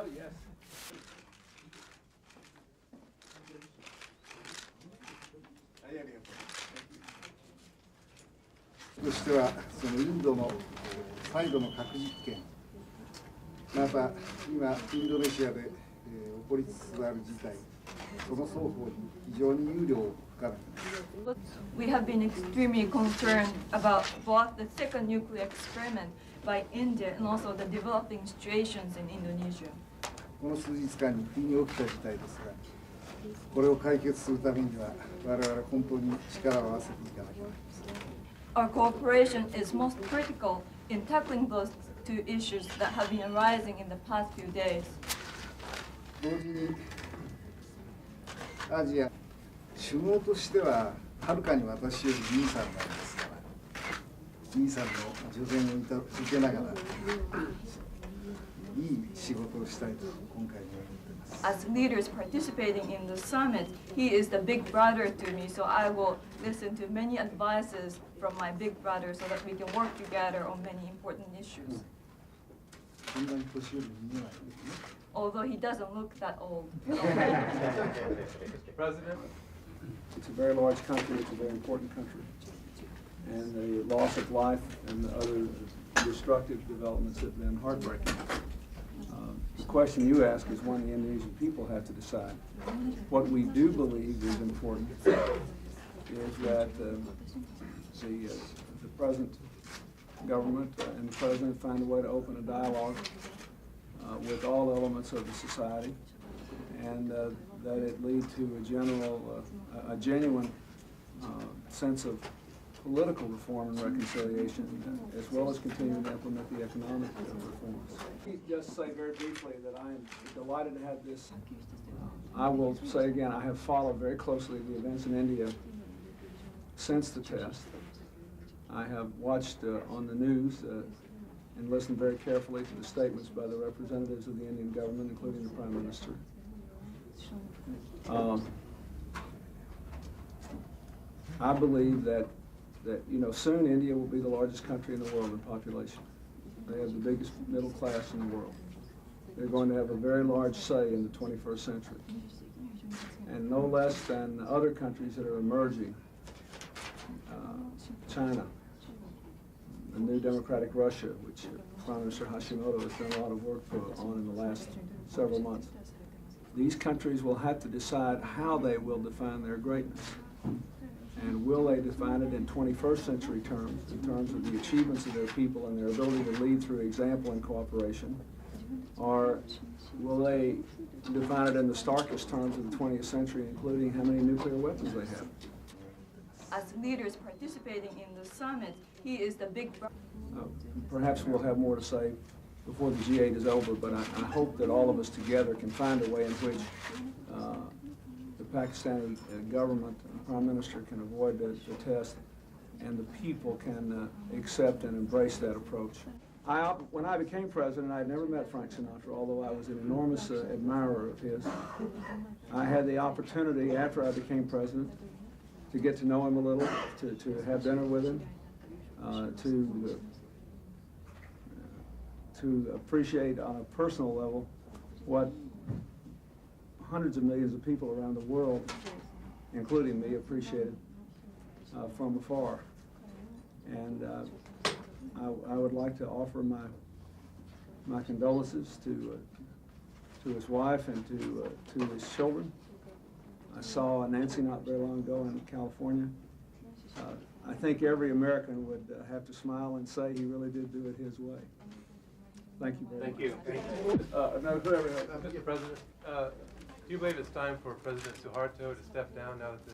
yes. はい、ありがとう。としては、そのインドの再度の核実験、また今、インドネシアで、起こりつつある事態、その双方に非常に憂慮を深めています。We have been extremely concerned about both the second nuclear experiment by India and also the developing situations in Indonesia. この数日間に不意に起きた事態ですが、これを解決するためには、我々本当に力を合わせていかなければなりません。Our cooperation is most critical in tackling those two issues that have been arising in the past few days. 同時にアジア首脳としてははるかに私より兄さんなんですから兄さんの助言を受けながらいい仕事をしたいと今回も思っています。As leaders participating in the summit, he is the big brother to me, so I will listen to many advices from my big brother so that we can work together on many important issues. そんなに年寄りに見えないですね。Although he doesn't look that old. President? It's a very large country, it's a very important country. And the loss of life and the other destructive developments have been heartbreaking. The question you ask is one the Indonesian people have to decide. What we do believe is important is that the present government and the president find a way to open a dialogue with all elements of the society, and that it lead to a genuine sense of political reform and reconciliation, as well as continuing to implement the economic reforms. Just say very briefly that I am delighted to have this. I will say again, I have followed very closely the events in India since the test. I have watched on the news and listened very carefully to the statements by the representatives of the Indian government, including the Prime Minister. I believe that soon India will be the largest country in the world in population. They have the biggest middle class in the world. They're going to have a very large say in the 21st century. And no less than other countries that are emerging, China, the new democratic Russia, which Prime Minister Hashimoto has done a lot of work on in the last several months. These countries will have to decide how they will define their greatness. And will they define it in 21st century terms, in terms of the achievements of their people and their ability to lead through example and cooperation? Or will they define it in the starkest terms of the 20th century, including how many nuclear weapons they have? As leaders participating in the summit, he is the big brother. Perhaps we'll have more to say before the G8 is over, but I hope that all of us together can find a way in which the Pakistani government and Prime Minister can avoid the test, and the people can accept and embrace that approach. When I became president, I had never met Frank Sinatra, although I was an enormous admirer of his. I had the opportunity, after I became president, to get to know him a little, to have dinner with him, to appreciate on a personal level what hundreds of millions of people around the world, including me, appreciated from afar. And I would like to offer my condolences to his wife and to his children. I saw Nancy not very long ago in California. I think every American would have to smile and say he really did do it his way. Thank you very much. Thank you. Mr. President, do you believe it's time for President Suharto to step down now that